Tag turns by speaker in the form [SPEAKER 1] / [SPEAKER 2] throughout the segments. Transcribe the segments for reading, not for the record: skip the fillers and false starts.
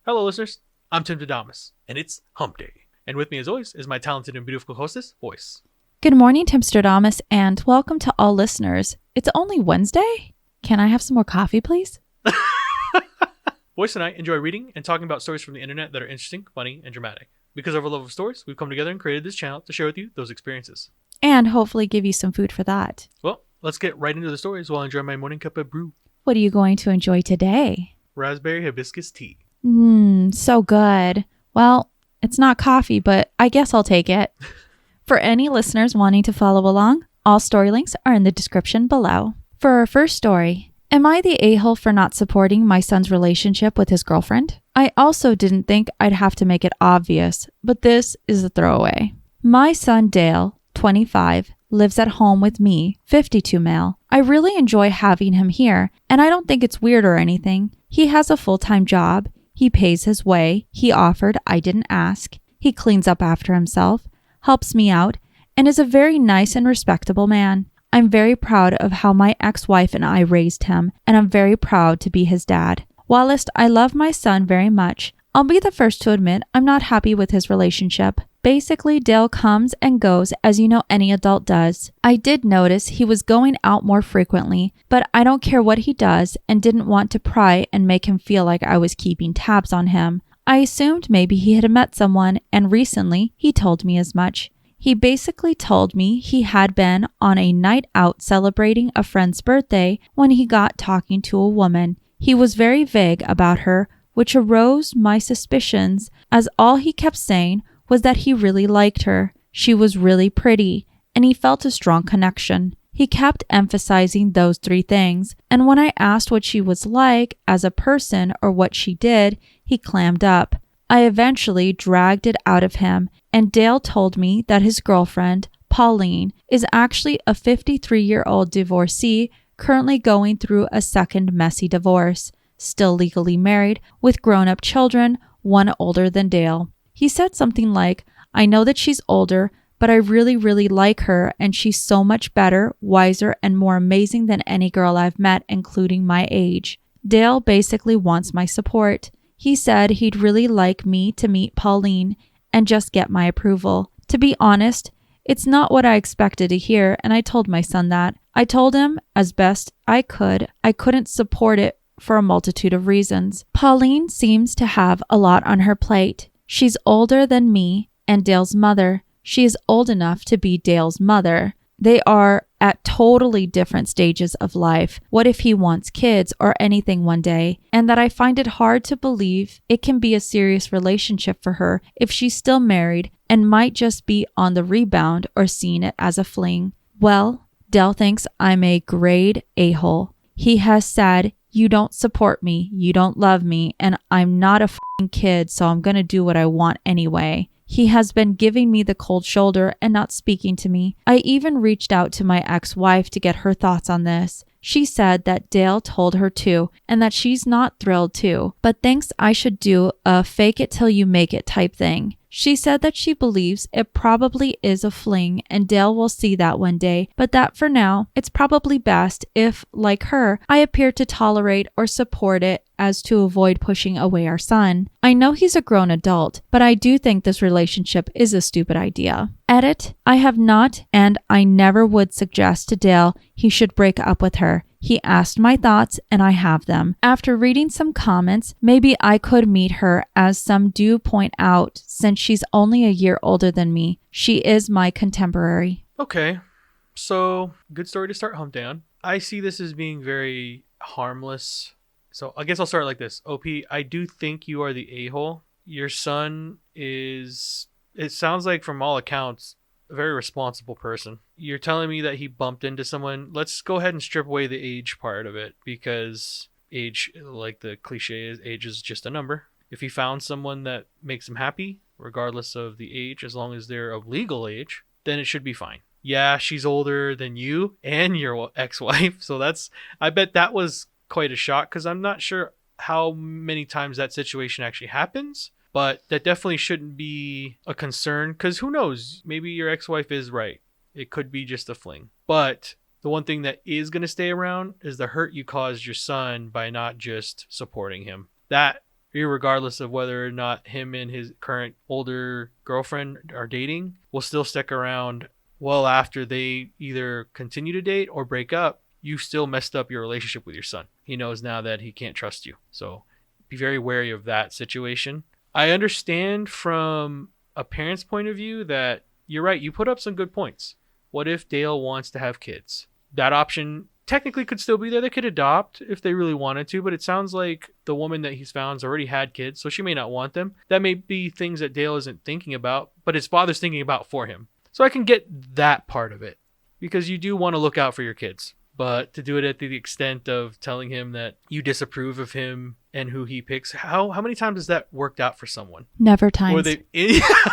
[SPEAKER 1] Hello, listeners. I'm Timstradamus, and it's Hump Day. And with me, as always, is my talented and beautiful hostess, Voyse.
[SPEAKER 2] Good morning, Timstradamus, and welcome to all listeners. It's only Wednesday? Can I have some more coffee, please?
[SPEAKER 1] Voyse and I enjoy reading and talking about stories from the internet that are interesting, funny, and dramatic. Because of our love of stories, we've come together and created this channel to share with you those experiences.
[SPEAKER 2] And hopefully give you some food for that.
[SPEAKER 1] Well, let's get right into the stories while I enjoy my morning cup of brew.
[SPEAKER 2] What are you going to enjoy today?
[SPEAKER 1] Raspberry hibiscus tea.
[SPEAKER 2] So good. Well, it's not coffee, but I guess I'll take it. For any listeners wanting to follow along, all story links are in the description below. For our first story, am I the a-hole for not supporting my son's relationship with his girlfriend? I also didn't think I'd have to make it obvious, but this is a throwaway. My son Dale, 25, lives at home with me, 52 male. I really enjoy having him here, and I don't think it's weird or anything. He has a full-time job. He pays his way. He offered, I didn't ask. He cleans up after himself, helps me out, and is a very nice and respectable man. I'm very proud of how my ex-wife and I raised him, and I'm very proud to be his dad. Whilst I love my son very much, I'll be the first to admit I'm not happy with his relationship. Basically, Dale comes and goes as you know any adult does. I did notice he was going out more frequently, but I don't care what he does and didn't want to pry and make him feel like I was keeping tabs on him. I assumed maybe he had met someone, and recently he told me as much. He basically told me he had been on a night out celebrating a friend's birthday when he got talking to a woman. He was very vague about her, which aroused my suspicions, as all he kept saying was that he really liked her. She was really pretty, and he felt a strong connection. He kept emphasizing those three things, and when I asked what she was like as a person or what she did, he clammed up. I eventually dragged it out of him, and Dale told me that his girlfriend, Pauline, is actually a 53-year-old divorcee currently going through a second messy divorce, still legally married, with grown-up children, one older than Dale. He said something like, I know that she's older, but I really, really like her, and she's so much better, wiser, and more amazing than any girl I've met, including my age. Dale basically wants my support. He said he'd really like me to meet Pauline and just get my approval. To be honest, it's not what I expected to hear, and I told my son that. I told him, as best I couldn't support it for a multitude of reasons. Pauline seems to have a lot on her plate. She's older than me and Dale's mother. She is old enough to be Dale's mother. They are at totally different stages of life. What if he wants kids or anything one day? And that I find it hard to believe it can be a serious relationship for her if she's still married and might just be on the rebound or seeing it as a fling. Well, Dale thinks I'm a grade a-hole. He has said, you don't support me, you don't love me, and I'm not a f***ing kid, so I'm gonna do what I want anyway. He has been giving me the cold shoulder and not speaking to me. I even reached out to my ex-wife to get her thoughts on this. She said that Dale told her to, and that she's not thrilled too, but thinks I should do a fake it till you make it type thing. She said that she believes it probably is a fling and Dale will see that one day, but that for now, it's probably best if, like her, I appear to tolerate or support it as to avoid pushing away our son. I know he's a grown adult, but I do think this relationship is a stupid idea. Edit, I have not and I never would suggest to Dale he should break up with her. He asked my thoughts and I have them. After reading some comments, maybe I could meet her, as some do point out, since she's only a year older than me. She is my contemporary.
[SPEAKER 1] Okay, so good story to start Hump Day on. I see this as being very harmless. So I guess I'll start like this. OP, I do think you are the a-hole. Your son is, it sounds like from all accounts, a very responsible person. You're telling me that he bumped into someone. Let's go ahead and strip away the age part of it, because age, like the cliche is, age is just a number. If he found someone that makes him happy, regardless of the age, as long as they're of legal age, then it should be fine. Yeah, she's older than you and your ex-wife, so I bet that was quite a shock, because I'm not sure how many times that situation actually happens. But that definitely shouldn't be a concern, because who knows? Maybe your ex-wife is right. It could be just a fling. But the one thing that is going to stay around is the hurt you caused your son by not just supporting him. That irregardless of whether or not him and his current older girlfriend are dating, will still stick around well after they either continue to date or break up. You still messed up your relationship with your son. He knows now that he can't trust you. So be very wary of that situation. I understand from a parent's point of view that you're right. You put up some good points. What if Dale wants to have kids? That option technically could still be there. They could adopt if they really wanted to, but it sounds like the woman that he's found's already had kids, so she may not want them. That may be things that Dale isn't thinking about, but his father's thinking about for him. So I can get that part of it, because you do want to look out for your kids. But to do it at the extent of telling him that you disapprove of him and who he picks, how many times has that worked out for someone?
[SPEAKER 2] Never times.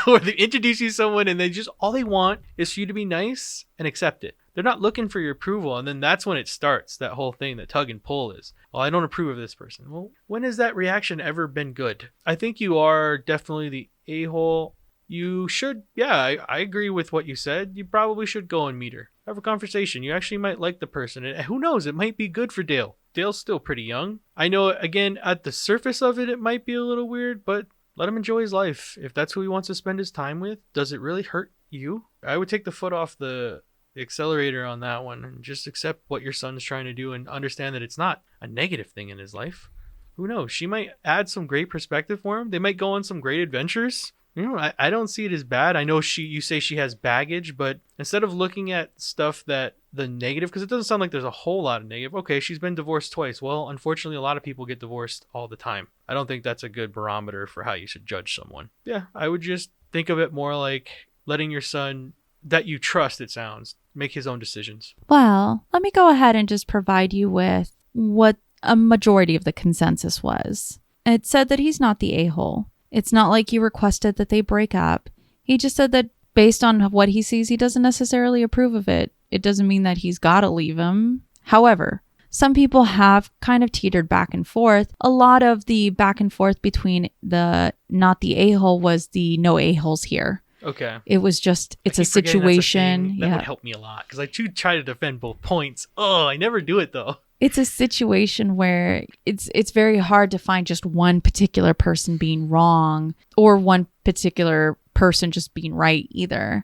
[SPEAKER 1] Or they introduce you to someone and they just, all they want is for you to be nice and accept it. They're not looking for your approval. And then that's when it starts, that whole thing, that tug and pull is, well, I don't approve of this person. Well, when has that reaction ever been good? I think you are definitely the a-hole. You should, I agree with what you said. You probably should go and meet her. Have a conversation. You actually might like the person. And who knows? It might be good for Dale. Dale's still pretty young. I know, again, at the surface of it, it might be a little weird, but let him enjoy his life. If that's who he wants to spend his time with, does it really hurt you? I would take the foot off the accelerator on that one and just accept what your son is trying to do and understand that it's not a negative thing in his life. Who knows? She might add some great perspective for him. They might go on some great adventures. You know, I don't see it as bad. I know you say she has baggage, but instead of looking at stuff that the negative, because it doesn't sound like there's a whole lot of negative. Okay, she's been divorced twice. Well, unfortunately, a lot of people get divorced all the time. I don't think that's a good barometer for how you should judge someone. Yeah, I would just think of it more like letting your son that you trust, it sounds, make his own decisions.
[SPEAKER 2] Well, let me go ahead and just provide you with what a majority of the consensus was. It said that he's not the a-hole. It's not like you requested that they break up. He just said that based on what he sees, he doesn't necessarily approve of it. It doesn't mean that he's got to leave him. However, some people have kind of teetered back and forth. A lot of the back and forth between the not the a-hole was the no a-holes here.
[SPEAKER 1] Okay.
[SPEAKER 2] It was just, it's a situation.
[SPEAKER 1] That would help me a lot because I do try to defend both points. Oh, I never do it though.
[SPEAKER 2] It's a situation where it's very hard to find just one particular person being wrong or one particular person just being right either.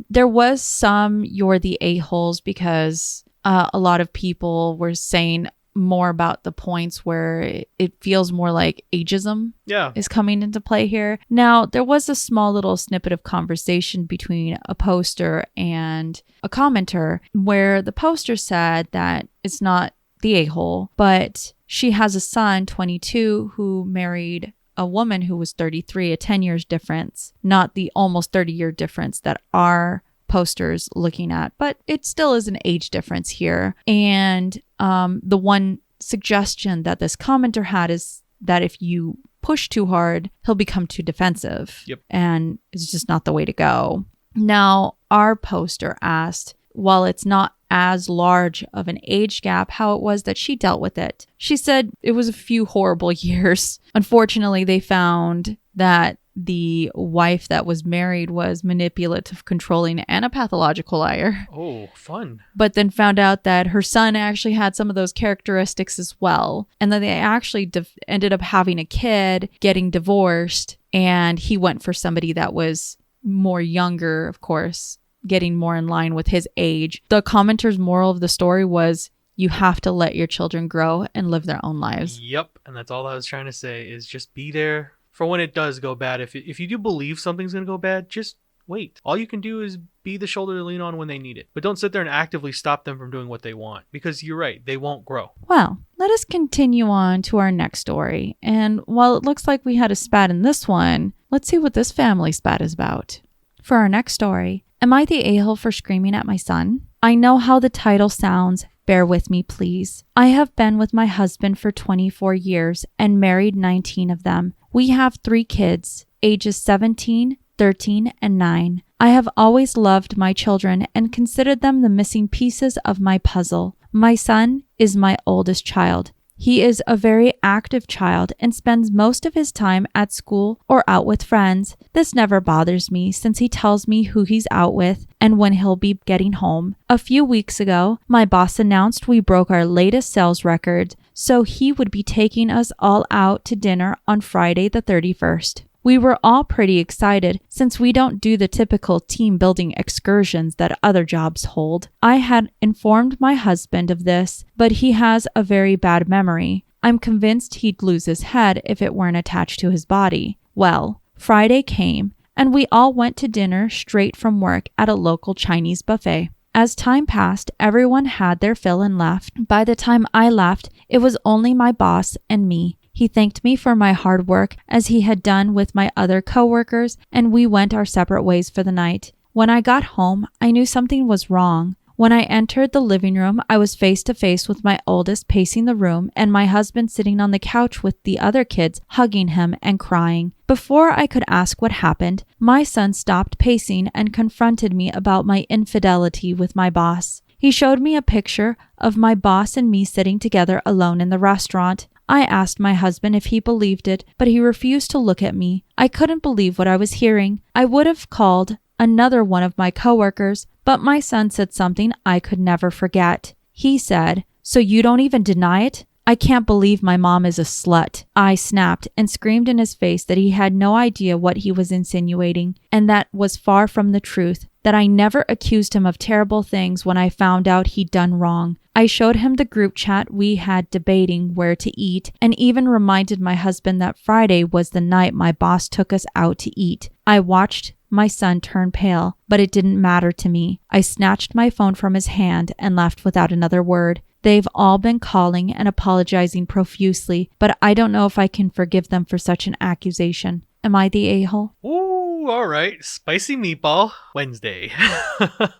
[SPEAKER 2] There was some you're the a-holes because a lot of people were saying more about the points where it feels more like ageism is coming into play here. Now, there was a small little snippet of conversation between a poster and a commenter where the poster said that it's not the a-hole, but she has a son, 22, who married a woman who was 33, a 10 years difference, not the almost 30-year difference that our posters looking at, but it still is an age difference here. And the one suggestion that this commenter had is that if you push too hard, he'll become too defensive.
[SPEAKER 1] Yep.
[SPEAKER 2] And it's just not the way to go. Now, our poster asked, while it's not as large of an age gap, how it was that she dealt with it. She said it was a few horrible years. Unfortunately, they found that the wife that was married was manipulative, controlling, and a pathological liar.
[SPEAKER 1] Oh, fun.
[SPEAKER 2] But then found out that her son actually had some of those characteristics as well. And then they actually ended up having a kid, getting divorced, and he went for somebody that was more younger, of course, getting more in line with his age. The commenter's moral of the story was you have to let your children grow and live their own lives.
[SPEAKER 1] Yep. And that's all I was trying to say is just be there for when it does go bad. If you do believe something's going to go bad, just wait. All you can do is be the shoulder to lean on when they need it. But don't sit there and actively stop them from doing what they want because you're right. They won't grow.
[SPEAKER 2] Well, let us continue on to our next story. And while it looks like we had a spat in this one, let's see what this family spat is about. For our next story, am I the a-hole for screaming at my son? I know how the title sounds. Bear with me, please. I have been with my husband for 24 years and married 19 of them. We have 3 kids, ages 17, 13, and 9. I have always loved my children and considered them the missing pieces of my puzzle. My son is my oldest child. He is a very active child and spends most of his time at school or out with friends. This never bothers me since he tells me who he's out with and when he'll be getting home. A few weeks ago, my boss announced we broke our latest sales record, so he would be taking us all out to dinner on Friday the 31st. We were all pretty excited since we don't do the typical team building excursions that other jobs hold. I had informed my husband of this, but he has a very bad memory. I'm convinced he'd lose his head if it weren't attached to his body. Well, Friday came, and we all went to dinner straight from work at a local Chinese buffet. As time passed, everyone had their fill and left. By the time I left, it was only my boss and me. He thanked me for my hard work as he had done with my other coworkers, and we went our separate ways for the night. When I got home, I knew something was wrong. When I entered the living room, I was face to face with my oldest pacing the room and my husband sitting on the couch with the other kids, hugging him and crying. Before I could ask what happened, my son stopped pacing and confronted me about my infidelity with my boss. He showed me a picture of my boss and me sitting together alone in the restaurant. I asked my husband if he believed it, but he refused to look at me. I couldn't believe what I was hearing. I would have called another one of my coworkers, but my son said something I could never forget. He said, "So you don't even deny it? I can't believe my mom is a slut." I snapped and screamed in his face that he had no idea what he was insinuating, and that was far from the truth, that I never accused him of terrible things when I found out he'd done wrong. I showed him the group chat we had debating where to eat, and even reminded my husband that Friday was the night my boss took us out to eat. I watched my son turned pale, but it didn't matter to me. I snatched my phone from his hand and left without another word. They've all been calling and apologizing profusely, but I don't know if I can forgive them for such an accusation. Am I the a-hole?
[SPEAKER 1] Ooh, all right. Spicy meatball Wednesday.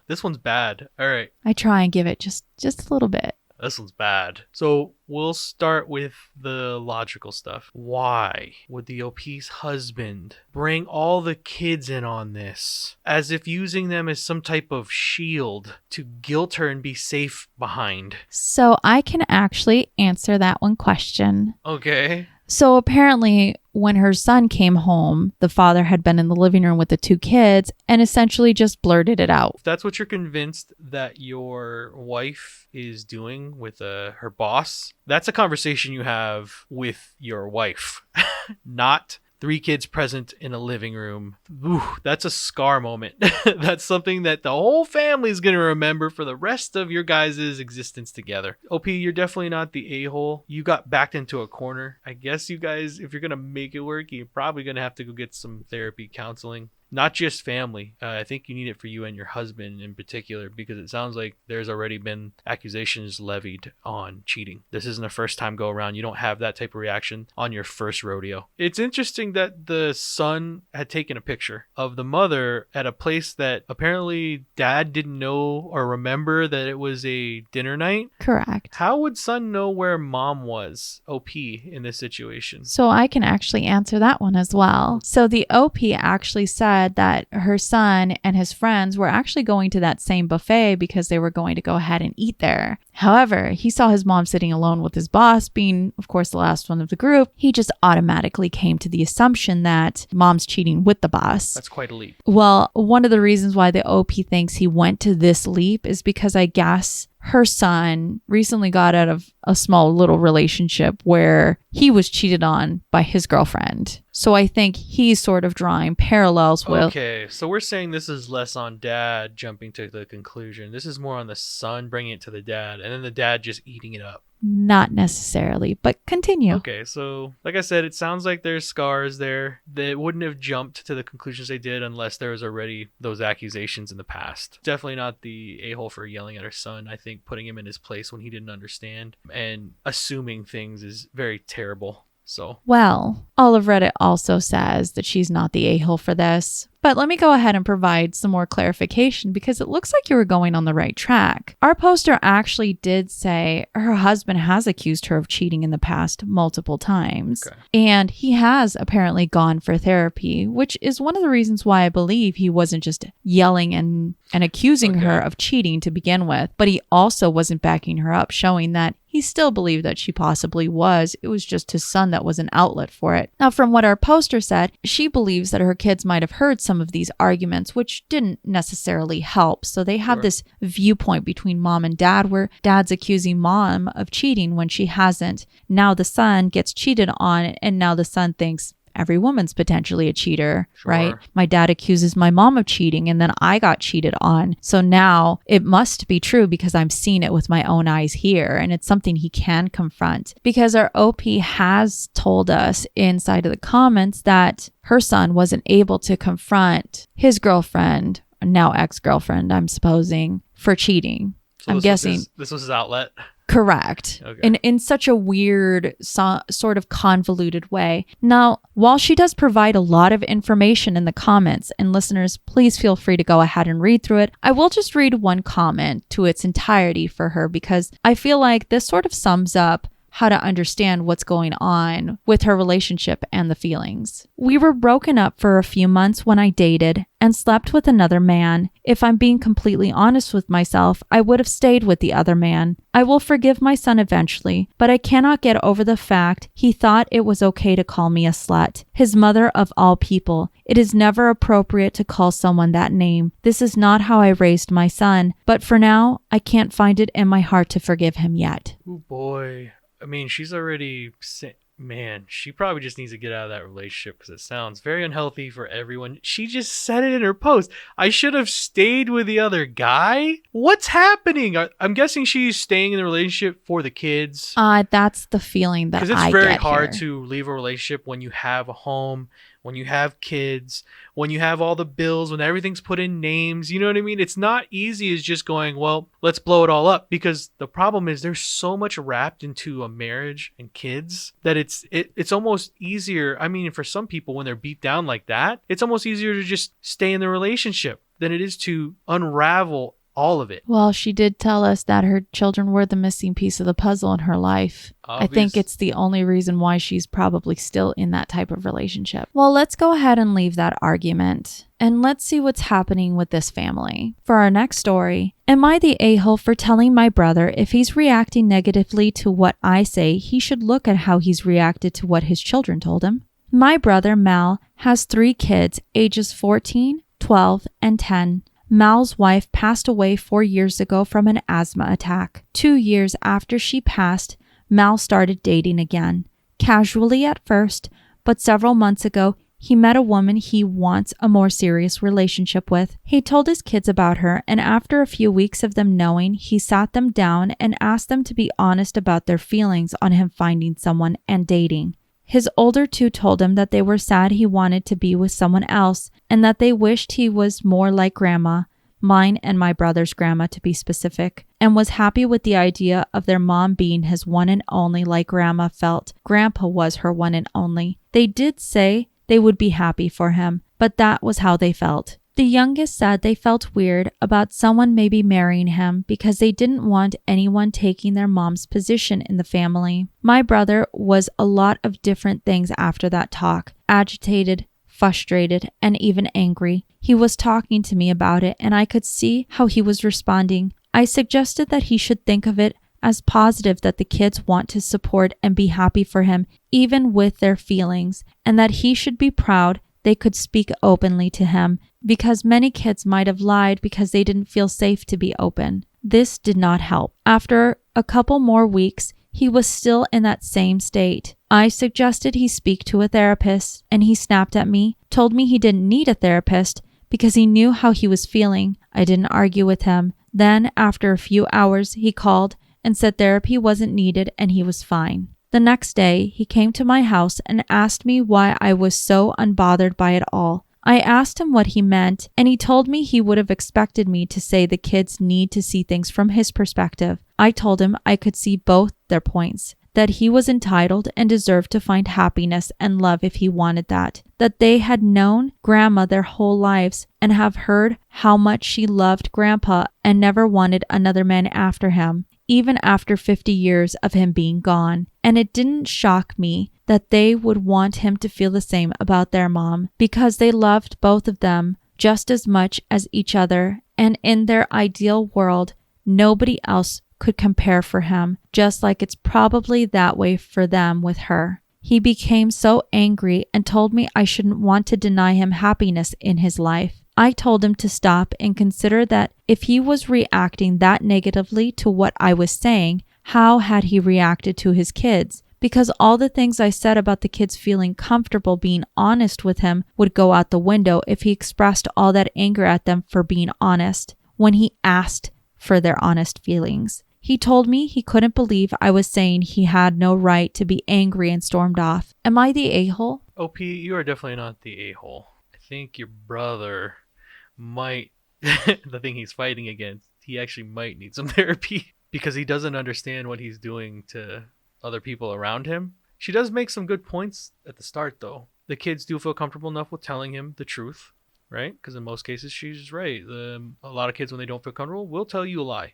[SPEAKER 1] This one's bad. All right.
[SPEAKER 2] I try and give it just a little bit.
[SPEAKER 1] This one's bad. So we'll start with the logical stuff. Why would the OP's husband bring all the kids in on this, as if using them as some type of shield to guilt her and be safe behind?
[SPEAKER 2] So I can actually answer that one question.
[SPEAKER 1] Okay.
[SPEAKER 2] So apparently when her son came home, the father had been in the living room with the two kids and essentially just blurted it out.
[SPEAKER 1] If that's what you're convinced that your wife is doing with her boss, that's a conversation you have with your wife, not 3 kids present in a living room. Ooh, that's a scar moment. That's something that the whole family is going to remember for the rest of your guys' existence together. OP, you're definitely not the a-hole. You got backed into a corner. I guess you guys, if you're going to make it work, you're probably going to have to go get some therapy, counseling. Not just family. I think you need it for you and your husband in particular, because it sounds like there's already been accusations levied on cheating. This isn't a first time go around. You don't have that type of reaction on your first rodeo. It's interesting that the son had taken a picture of the mother at a place that apparently dad didn't know or remember that it was a dinner night.
[SPEAKER 2] Correct.
[SPEAKER 1] How would son know where mom was, OP, in this situation?
[SPEAKER 2] So I can actually answer that one as well. So the OP actually said that her son and his friends were actually going to that same buffet because they were going to go ahead and eat there. However, he saw his mom sitting alone with his boss, being, of course, the last one of the group. He just automatically came to the assumption that mom's cheating with the boss.
[SPEAKER 1] That's quite a leap.
[SPEAKER 2] Well, one of the reasons why the OP thinks he went to this leap is because I guess her son recently got out of a small little relationship where he was cheated on by his girlfriend. So I think he's sort of drawing parallels with...
[SPEAKER 1] Okay, so we're saying this is less on dad jumping to the conclusion. This is more on the son bringing it to the dad, and then the dad just eating it up.
[SPEAKER 2] Not necessarily, but continue.
[SPEAKER 1] Okay, so like I said, it sounds like there's scars there. They wouldn't have jumped to the conclusions they did unless there was already those accusations in the past. Definitely not the a-hole for yelling at her son. I think putting him in his place when he didn't understand and assuming things is very terrible. So,
[SPEAKER 2] well, all of Reddit also says that she's not the a-hole for this. But let me go ahead and provide some more clarification because it looks like you were going on the right track. Our poster actually did say her husband has accused her of cheating in the past multiple times.
[SPEAKER 1] Okay.
[SPEAKER 2] And he has apparently gone for therapy, which is one of the reasons why I believe he wasn't just yelling and accusing her of cheating to begin with, but he also wasn't backing her up, showing that he still believed that she possibly was. It was just his son that was an outlet for it. Now, from what our poster said, she believes that her kids might have heard some of these arguments, which didn't necessarily help. So they have this viewpoint between mom and dad where dad's accusing mom of cheating when she hasn't. Now the son gets cheated on, and now the son thinks every woman's potentially a cheater, right? My dad accuses my mom of cheating, and then I got cheated on. So now it must be true because I'm seeing it with my own eyes here. And it's something he can confront, because our OP has told us inside of the comments that her son wasn't able to confront his girlfriend, now ex-girlfriend, I'm supposing, for cheating.
[SPEAKER 1] So
[SPEAKER 2] I'm guessing
[SPEAKER 1] this was his outlet.
[SPEAKER 2] Correct.
[SPEAKER 1] Okay.
[SPEAKER 2] In such a weird, sort of convoluted way. Now, while she does provide a lot of information in the comments, and listeners, please feel free to go ahead and read through it, I will just read one comment to its entirety for her, because I feel like this sort of sums up how to understand what's going on with her relationship and the feelings. We were broken up for a few months when I dated and slept with another man. If I'm being completely honest with myself, I would have stayed with the other man. I will forgive my son eventually, but I cannot get over the fact he thought it was okay to call me a slut. His mother of all people. It is never appropriate to call someone that name. This is not how I raised my son, but for now, I can't find it in my heart to forgive him yet.
[SPEAKER 1] Oh boy. I mean, she's already, man, she probably just needs to get out of that relationship because it sounds very unhealthy for everyone. She just said it in her post. I should have stayed with the other guy? What's happening? I'm guessing she's staying in the relationship for the kids.
[SPEAKER 2] That's the feeling that I get.
[SPEAKER 1] Because it's very hard
[SPEAKER 2] here.
[SPEAKER 1] to leave a relationship when you have a home, when you have kids, when you have all the bills, when everything's put in names. You know what I mean? It's not easy as just going, well, let's blow it all up, because the problem is there's so much wrapped into a marriage and kids that it's almost easier. I mean, for some people, when they're beat down like that, it's almost easier to just stay in the relationship than it is to unravel all of it.
[SPEAKER 2] Well, she did tell us that her children were the missing piece of the puzzle in her life. I think it's the only reason why she's probably still in that type of relationship. Well, let's go ahead and leave that argument, and let's see what's happening with this family. For our next story, am I the a-hole for telling my brother if he's reacting negatively to what I say, he should look at how he's reacted to what his children told him? My brother, Mal, has 3 kids, ages 14, 12, and 10. Mal's wife passed away 4 years ago from an asthma attack. 2 years after she passed, Mal started dating again. Casually at first, but several months ago, he met a woman he wants a more serious relationship with. He told his kids about her, and after a few weeks of them knowing, he sat them down and asked them to be honest about their feelings on him finding someone and dating. His older 2 told him that they were sad he wanted to be with someone else, and that they wished he was more like grandma, mine and my brother's grandma to be specific, and was happy with the idea of their mom being his one and only like grandma felt grandpa was her one and only. They did say they would be happy for him, but that was how they felt. The youngest said they felt weird about someone maybe marrying him because they didn't want anyone taking their mom's position in the family. My brother was a lot of different things after that talk, agitated, frustrated, and even angry. He was talking to me about it, and I could see how he was responding. I suggested that he should think of it as positive that the kids want to support and be happy for him, even with their feelings, and that he should be proud they could speak openly to him, because many kids might have lied because they didn't feel safe to be open. This did not help. After a couple more weeks, he was still in that same state. I suggested he speak to a therapist, and he snapped at me, told me he didn't need a therapist because he knew how he was feeling. I didn't argue with him. Then, after a few hours, he called and said therapy wasn't needed and he was fine. The next day, he came to my house and asked me why I was so unbothered by it all. I asked him what he meant, and he told me he would have expected me to say the kids need to see things from his perspective. I told him I could see both their points, that he was entitled and deserved to find happiness and love if he wanted that they had known grandma their whole lives and have heard how much she loved grandpa and never wanted another man after him, even after 50 years of him being gone. And it didn't shock me that they would want him to feel the same about their mom, because they loved both of them just as much as each other, and in their ideal world, nobody else could compare for him, just like it's probably that way for them with her. He became so angry and told me I shouldn't want to deny him happiness in his life. I told him to stop and consider that if he was reacting that negatively to what I was saying, how had he reacted to his kids? Because all the things I said about the kids feeling comfortable being honest with him would go out the window if he expressed all that anger at them for being honest when he asked for their honest feelings. He told me he couldn't believe I was saying he had no right to be angry and stormed off. Am I the a-hole?
[SPEAKER 1] OP, you are definitely not the a-hole. I think your brother might, the thing he's fighting against, he actually might need some therapy because he doesn't understand what he's doing to other people around him. She does make some good points at the start, though. The kids do feel comfortable enough with telling him the truth, right? Because in most cases, she's right. A lot of kids, when they don't feel comfortable, will tell you a lie.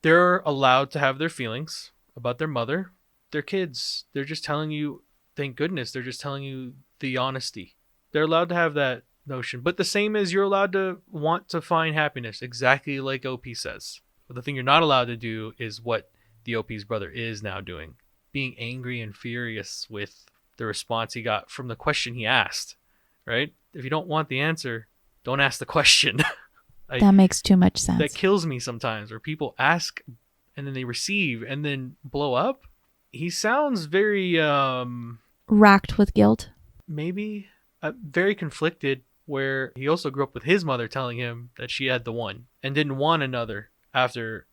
[SPEAKER 1] They're allowed to have their feelings about their mother. They're kids. They're just telling you, thank goodness, they're just telling you the honesty. They're allowed to have that notion. But the same as you're allowed to want to find happiness, exactly like OP says. But the thing you're not allowed to do is what the OP's brother is now doing. Being angry and furious with the response he got from the question he asked, right? If you don't want the answer, don't ask the question.
[SPEAKER 2] That makes too much sense.
[SPEAKER 1] That kills me sometimes, where people ask and then they receive and then blow up. He sounds very
[SPEAKER 2] racked with guilt.
[SPEAKER 1] Maybe very conflicted, where he also grew up with his mother telling him that she had the one and didn't want another after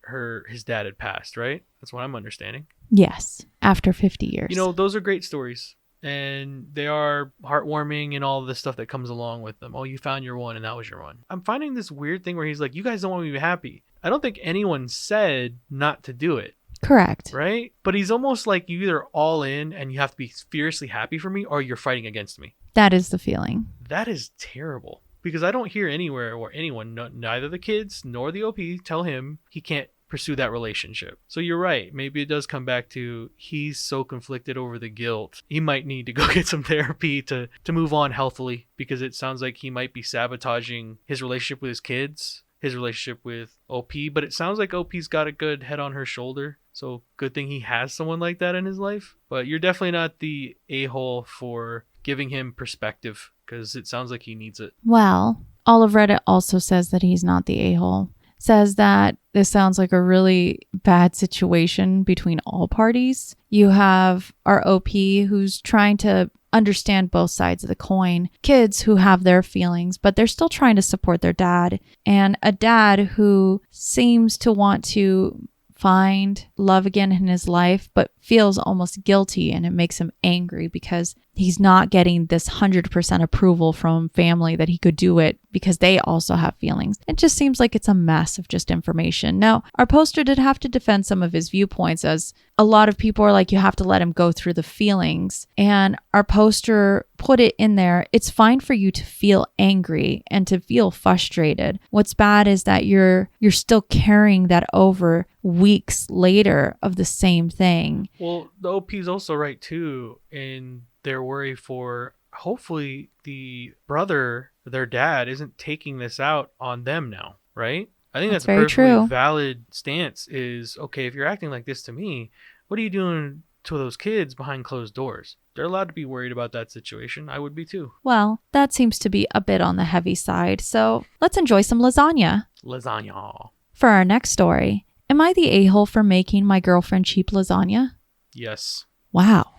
[SPEAKER 1] his dad had passed, right? That's what I'm understanding.
[SPEAKER 2] Yes, after 50 years.
[SPEAKER 1] You know, those are great stories. And they are heartwarming and all the stuff that comes along with them. Oh, you found your one and that was your one. I'm finding this weird thing where he's like, you guys don't want me to be happy. I don't think anyone said not to do it.
[SPEAKER 2] Correct.
[SPEAKER 1] Right? But he's almost like, you either all in and you have to be fiercely happy for me, or you're fighting against me.
[SPEAKER 2] That is the feeling.
[SPEAKER 1] That is terrible. Because I don't hear anywhere or anyone, neither the kids nor the OP, tell him he can't pursue that relationship. So you're right. Maybe it does come back to he's so conflicted over the guilt. He might need to go get some therapy to move on healthily, because it sounds like he might be sabotaging his relationship with his kids, his relationship with OP. But it sounds like OP's got a good head on her shoulder. So good thing he has someone like that in his life. But you're definitely not the a-hole for giving him perspective, because it sounds like he needs it.
[SPEAKER 2] Well, all of Reddit also says that he's not the a-hole. Says that this sounds like a really bad situation between all parties. You have our OP who's trying to understand both sides of the coin, kids who have their feelings, but they're still trying to support their dad, and a dad who seems to want to find love again in his life, but feels almost guilty, and it makes him angry because he's not getting this 100% approval from family that he could do it, because they also have feelings. It just seems like it's a mess of just information. Now, our poster did have to defend some of his viewpoints, as a lot of people are like, you have to let him go through the feelings. And our poster put it in there. It's fine for you to feel angry and to feel frustrated. What's bad is that you're still carrying that over weeks later of the same thing.
[SPEAKER 1] Well, the OP's also right too in their worry for, hopefully the brother, their dad, isn't taking this out on them now, right? I think that's a
[SPEAKER 2] very
[SPEAKER 1] perfectly
[SPEAKER 2] true.
[SPEAKER 1] valid stance. Is, okay, if you're acting like this to me, what are you doing to those kids behind closed doors? They're allowed to be worried about that situation. I would be too.
[SPEAKER 2] Well, that seems to be a bit on the heavy side, so let's enjoy some lasagna.
[SPEAKER 1] Lasagna.
[SPEAKER 2] For our next story, am I the a-hole for making my girlfriend cheap lasagna?
[SPEAKER 1] Yes.
[SPEAKER 2] Wow.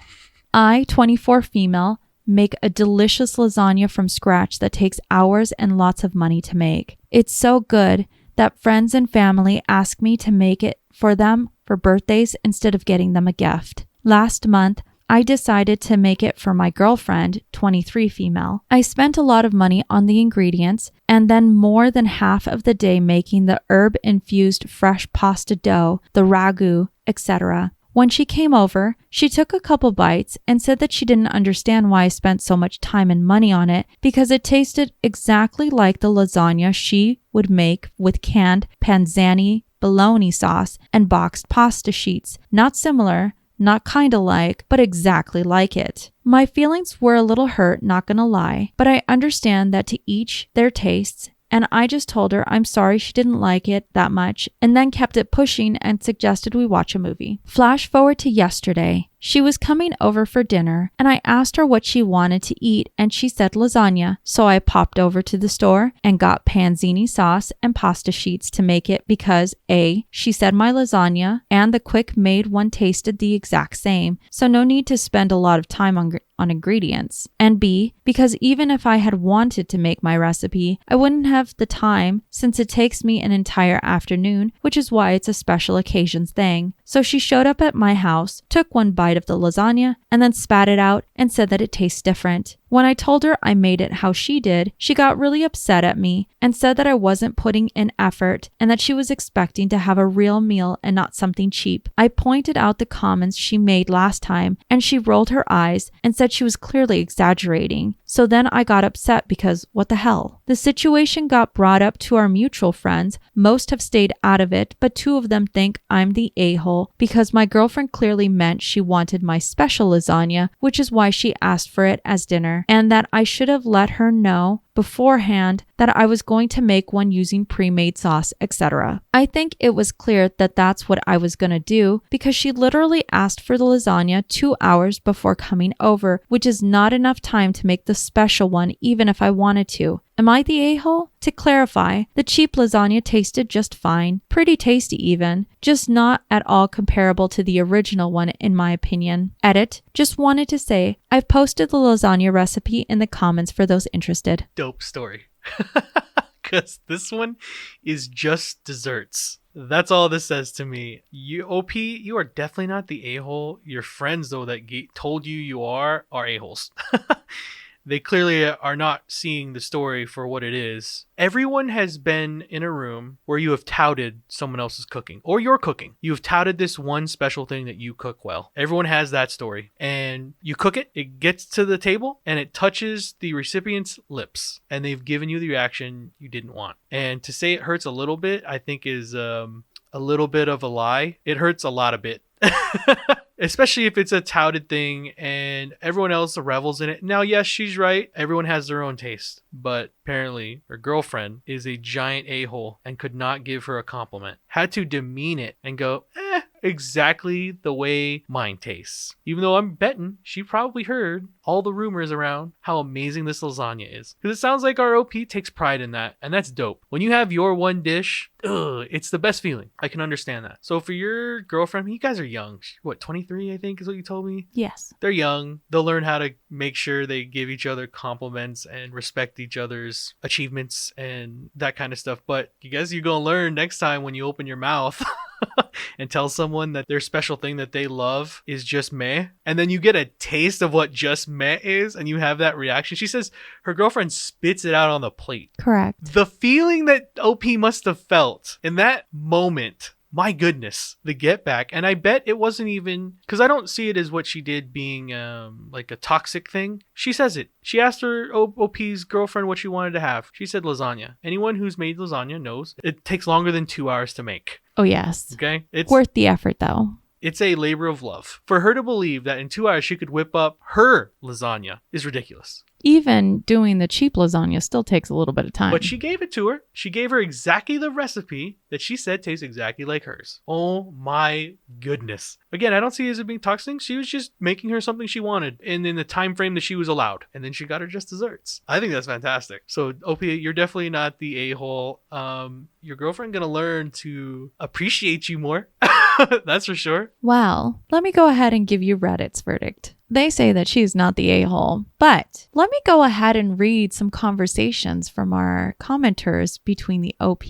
[SPEAKER 2] I, 24 female, make a delicious lasagna from scratch that takes hours and lots of money to make. It's so good that friends and family ask me to make it for them for birthdays instead of getting them a gift. Last month, I decided to make it for my girlfriend, 23 female. I spent a lot of money on the ingredients and then more than half of the day making the herb-infused fresh pasta dough, the ragu, etc. When she came over, she took a couple bites and said that she didn't understand why I spent so much time and money on it, because it tasted exactly like the lasagna she would make with canned panzani bologna sauce and boxed pasta sheets. Not similar, not kinda like, but exactly like it. My feelings were a little hurt, not gonna lie, but I understand that to each their tastes, and I just told her I'm sorry she didn't like it that much, and then kept it pushing and suggested we watch a movie. Flash forward to yesterday. She was coming over for dinner, and I asked her what she wanted to eat, and she said lasagna. So I popped over to the store and got panzini sauce and pasta sheets to make it because A, she said my lasagna and the quick made one tasted the exact same, so no need to spend a lot of time on ingredients, and B, because even if I had wanted to make my recipe, I wouldn't have the time since it takes me an entire afternoon, which is why it's a special occasions thing. So she showed up at my house, took one bite of the lasagna, and then spat it out and said that it tastes different. When I told her I made it how she did, she got really upset at me and said that I wasn't putting in effort and that she was expecting to have a real meal and not something cheap. I pointed out the comments she made last time, and she rolled her eyes and said she was clearly exaggerating. So then I got upset because what the hell? The situation got brought up to our mutual friends. Most have stayed out of it, but 2 of them think I'm the a-hole because my girlfriend clearly meant she wanted my special lasagna, which is why she asked for it as dinner, and that I should have let her know beforehand that I was going to make one using pre-made sauce, etc. I think it was clear that that's what I was going to do because she literally asked for the lasagna 2 hours before coming over, which is not enough time to make the special one even if I wanted to. Am I the a-hole? To clarify, the cheap lasagna tasted just fine, pretty tasty even, just not at all comparable to the original one in my opinion. Edit, just wanted to say, I've posted the lasagna recipe in the comments for those interested.
[SPEAKER 1] Dope story. Because this one is just desserts. That's all this says to me. You, OP, you are definitely not the a-hole. Your friends, though, that told you are a-holes. They clearly are not seeing the story for what it is. Everyone has been in a room where you have touted someone else's cooking or your cooking. You have touted this one special thing that you cook well. Everyone has that story. And you cook it, it gets to the table, and it touches the recipient's lips. And they've given you the reaction you didn't want. And to say it hurts a little bit, I think is a little bit of a lie. It hurts a lot of bit. Especially if it's a touted thing and everyone else revels in it. Now, yes, she's right. Everyone has their own taste. But apparently, her girlfriend is a giant a-hole and could not give her a compliment. Had to demean it and go, exactly the way mine tastes. Even though I'm betting she probably heard all the rumors around how amazing this lasagna is. Because it sounds like our OP takes pride in that. And that's dope. When you have your one dish, it's the best feeling. I can understand that. So for your girlfriend, you guys are young. What, 23, I think is what you told me?
[SPEAKER 2] Yes.
[SPEAKER 1] They're young. They'll learn how to make sure they give each other compliments and respect each other's achievements and that kind of stuff. But I guess you're going to learn next time when you open your mouth and tell someone that their special thing that they love is just meh. And then you get a taste of what just meh is and you have that reaction. She says her girlfriend spits it out on the plate.
[SPEAKER 2] Correct.
[SPEAKER 1] The feeling that OP must have felt in that moment. My goodness, the get back. And I bet it wasn't even, because I don't see it as what she did being like a toxic thing. She says it. She asked her OP's girlfriend what she wanted to have. She said lasagna. Anyone who's made lasagna knows it takes longer than 2 hours to make.
[SPEAKER 2] Oh, yes.
[SPEAKER 1] Okay? It's
[SPEAKER 2] worth the effort, though.
[SPEAKER 1] It's a labor of love. For her to believe that in 2 hours she could whip up her lasagna is ridiculous.
[SPEAKER 2] Even doing the cheap lasagna still takes a little bit of time.
[SPEAKER 1] But she gave it to her. She gave her exactly the recipe that she said tastes exactly like hers. Oh my goodness. Again, I don't see it as being toxic. She was just making her something she wanted and in the time frame that she was allowed. And then she got her just desserts. I think that's fantastic. So, OP, you're definitely not the a-hole. Your girlfriend gonna learn to appreciate you more. That's for sure.
[SPEAKER 2] Well, let me go ahead and give you Reddit's verdict. They say that she's not the a-hole, but let me go ahead and read some conversations from our commenters between the OP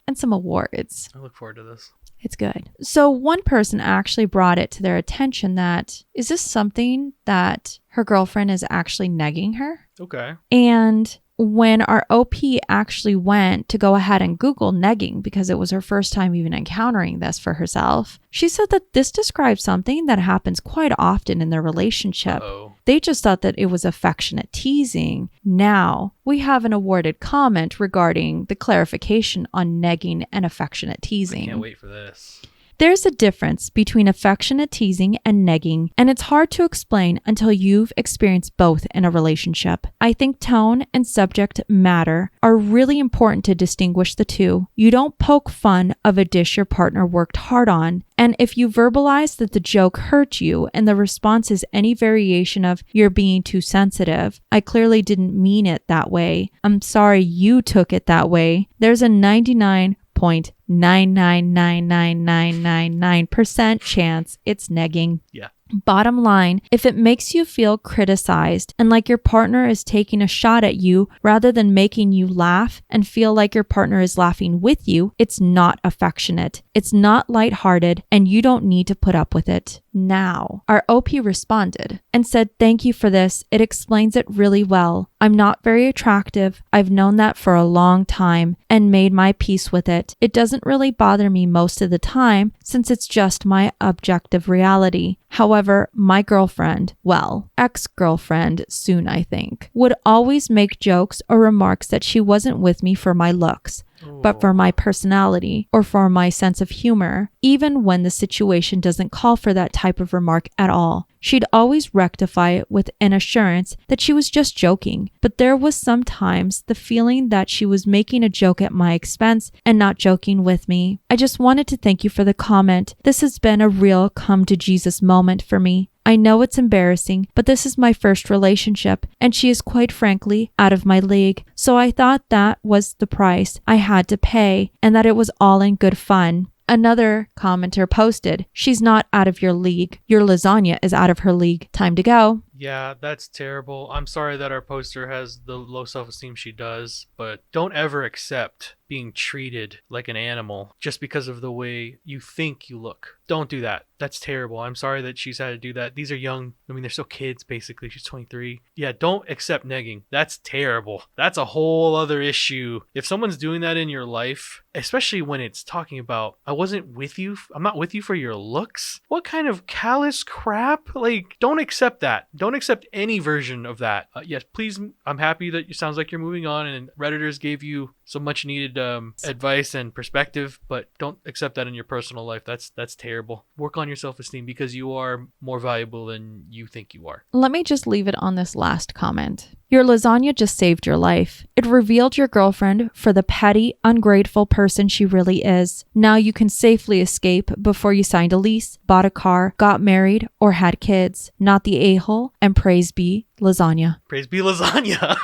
[SPEAKER 2] and some awards.
[SPEAKER 1] I look forward to this.
[SPEAKER 2] It's good. So one person actually brought it to their attention that, is this something that her girlfriend is actually negging her?
[SPEAKER 1] Okay.
[SPEAKER 2] And when our OP actually went to go ahead and Google negging, because it was her first time even encountering this for herself, she said that this describes something that happens quite often in their relationship.
[SPEAKER 1] Uh-oh.
[SPEAKER 2] They just thought that it was affectionate teasing. Now, we have an awarded comment regarding the clarification on negging and affectionate teasing.
[SPEAKER 1] I can't wait for this.
[SPEAKER 2] There's a difference between affectionate teasing and negging, and it's hard to explain until you've experienced both in a relationship. I think tone and subject matter are really important to distinguish the two. You don't poke fun of a dish your partner worked hard on, and if you verbalize that the joke hurt you and the response is any variation of "you're being too sensitive," "I clearly didn't mean it that way," "I'm sorry you took it that way," there's a 99.9999999% chance it's negging.
[SPEAKER 1] Yeah.
[SPEAKER 2] Bottom line, if it makes you feel criticized and like your partner is taking a shot at you rather than making you laugh and feel like your partner is laughing with you, it's not affectionate. It's not lighthearted, and you don't need to put up with it. Now, our OP responded and said, "Thank you for this. It explains it really well. I'm not very attractive. I've known that for a long time and made my peace with it. It doesn't really bother me most of the time since it's just my objective reality. However, my girlfriend, well, ex-girlfriend soon I think, would always make jokes or remarks that she wasn't with me for my looks, but for my personality or for my sense of humor, even when the situation doesn't call for that type of remark at all. She'd always rectify it with an assurance that she was just joking, but there was sometimes the feeling that she was making a joke at my expense and not joking with me. I just wanted to thank you for the comment. This has been a real come to Jesus moment for me. I know it's embarrassing, but this is my first relationship, and she is quite frankly out of my league. So I thought that was the price I had to pay, and that it was all in good fun." Another commenter posted, "She's not out of your league. Your lasagna is out of her league. Time to go."
[SPEAKER 1] Yeah, that's terrible. I'm sorry that our poster has the low self-esteem she does, but don't ever accept being treated like an animal just because of the way you think you look. Don't do that. That's terrible. I'm sorry that she's had to do that. These are young. I mean, they're still kids, basically. She's 23. Yeah, don't accept negging. That's terrible. That's a whole other issue. If someone's doing that in your life, especially when it's talking about, I'm not with you for your looks. What kind of callous crap? Like, don't accept that. Don't accept any version of that. Yes, please. I'm happy that it sounds like you're moving on and Redditors gave you some much needed advice and perspective, but don't accept that in your personal life. That's terrible. Work on your self-esteem because you are more valuable than you think you are.
[SPEAKER 2] Let me just leave it on this last comment. Your lasagna just saved your life. It revealed your girlfriend for the petty, ungrateful person she really is. Now you can safely escape before you signed a lease, bought a car, got married, or had kids. Not the a-hole, and praise be lasagna.
[SPEAKER 1] Praise be lasagna.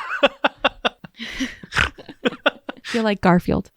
[SPEAKER 2] You're like Garfield.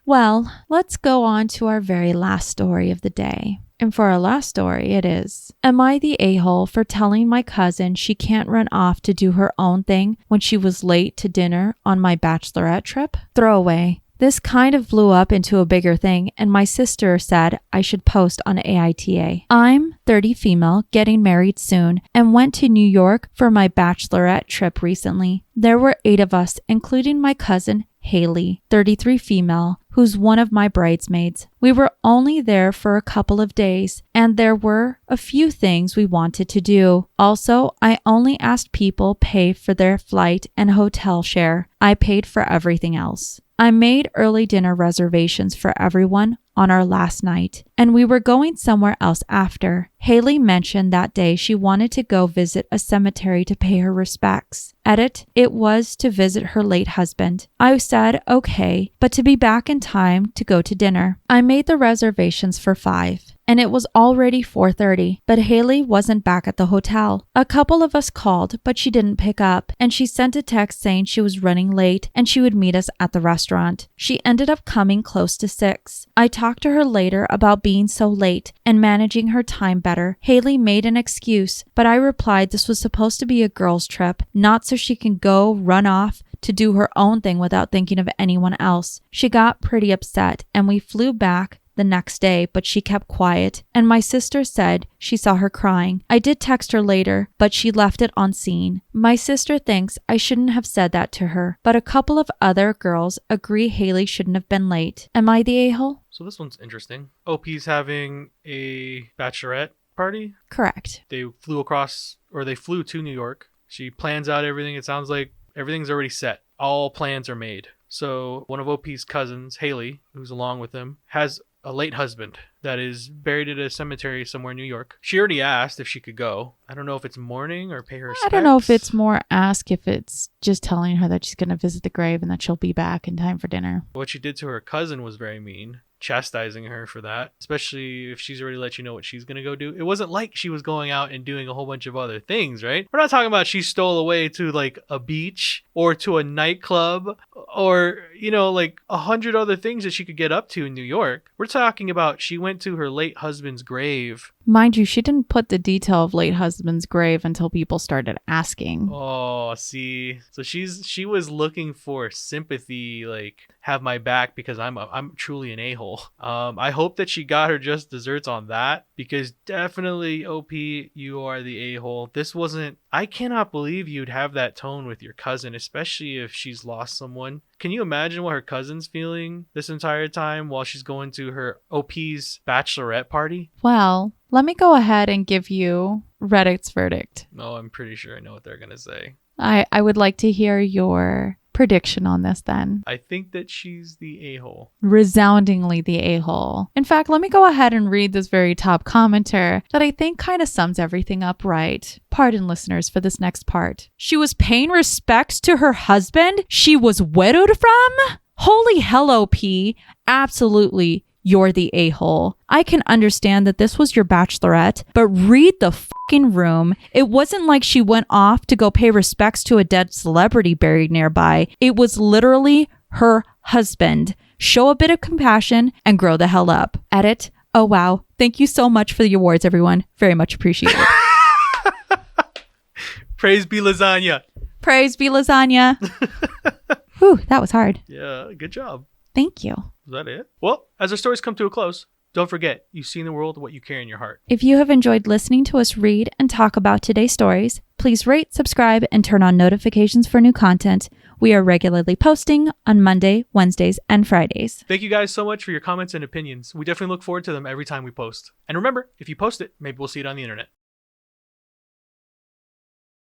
[SPEAKER 2] Well, let's go on to our very last story of the day. And for our last story, it is, am I the a-hole for telling my cousin she can't run off to do her own thing when she was late to dinner on my bachelorette trip? Throwaway. This kind of blew up into a bigger thing, and my sister said I should post on AITA. I'm 30 female, getting married soon, and went to New York for my bachelorette trip recently. There were 8 of us, including my cousin Haley, 33 female, who's one of my bridesmaids. We were only there for a couple of days, and there were a few things we wanted to do. Also, I only asked people pay for their flight and hotel share. I paid for everything else. I made early dinner reservations for everyone on our last night, and we were going somewhere else after. Haley mentioned that day she wanted to go visit a cemetery to pay her respects. Edit, it was to visit her late husband. I said okay, but to be back in time to go to dinner. I made the reservations for 5. And it was already 4:30, but Haley wasn't back at the hotel. A couple of us called, but she didn't pick up, and she sent a text saying she was running late and she would meet us at the restaurant. She ended up coming close to 6. I talked to her later about being so late and managing her time better. Haley made an excuse, but I replied this was supposed to be a girls' trip, not so she can go run off to do her own thing without thinking of anyone else. She got pretty upset, and we flew back the next day, but she kept quiet, and my sister said she saw her crying. I did text her later, but she left it on scene. My sister thinks I shouldn't have said that to her, but a couple of other girls agree Haley shouldn't have been late. Am I the a-hole?
[SPEAKER 1] So this one's interesting. OP's having a bachelorette party.
[SPEAKER 2] Correct.
[SPEAKER 1] They flew to New York. She plans out everything. It sounds like everything's already set. All plans are made. So one of OP's cousins, Haley, who's along with him, has a late husband that is buried at a cemetery somewhere in New York. She already asked if she could go. I don't know if it's mourning or pay her respects.
[SPEAKER 2] I don't know if it's more ask if it's just telling her that she's going to visit the grave and that she'll be back in time for dinner.
[SPEAKER 1] What she did to her cousin was very mean, chastising her for that, especially if she's already let you know what she's going to go do. It wasn't like she was going out and doing a whole bunch of other things, right? We're not talking about she stole away to like a beach or to a nightclub or, you know, like 100 other things that she could get up to in New York. We're talking about she went to her late husband's grave.
[SPEAKER 2] Mind you, she didn't put the detail of late husband's grave until people started asking.
[SPEAKER 1] Oh, see. So she was looking for sympathy, like have my back because I'm truly an a-hole. I hope that she got her just desserts on that, because definitely OP, you are the a-hole. This wasn't, I cannot believe you'd have that tone with your cousin, especially if she's lost someone. Can you imagine what her cousin's feeling this entire time while she's going to her OP's bachelorette party?
[SPEAKER 2] Well, let me go ahead and give you Reddit's verdict.
[SPEAKER 1] No, I'm pretty sure I know what they're going to say.
[SPEAKER 2] I would like to hear your prediction on this then.
[SPEAKER 1] I think that she's the a-hole.
[SPEAKER 2] Resoundingly the a-hole. In fact, let me go ahead and read this very top commenter that I think kind of sums everything up right. Pardon listeners for this next part. She was paying respects to her husband she was widowed from? Holy hell, OP. Absolutely. You're the a-hole. I can understand that this was your bachelorette, but read the fucking room. It wasn't like she went off to go pay respects to a dead celebrity buried nearby. It was literally her husband. Show a bit of compassion and grow the hell up. Edit. Oh, wow. Thank you so much for the awards, everyone. Very much appreciated.
[SPEAKER 1] Praise be lasagna.
[SPEAKER 2] Praise be lasagna. Whew, that was hard.
[SPEAKER 1] Yeah, good job.
[SPEAKER 2] Thank you.
[SPEAKER 1] Is that it? Well, as our stories come to a close, don't forget, you see in the world what you carry in your heart.
[SPEAKER 2] If you have enjoyed listening to us read and talk about today's stories, please rate, subscribe, and turn on notifications for new content. We are regularly posting on Monday, Wednesdays, and Fridays.
[SPEAKER 1] Thank you guys so much for your comments and opinions. We definitely look forward to them every time we post. And remember, if you post it, maybe we'll see it on the internet.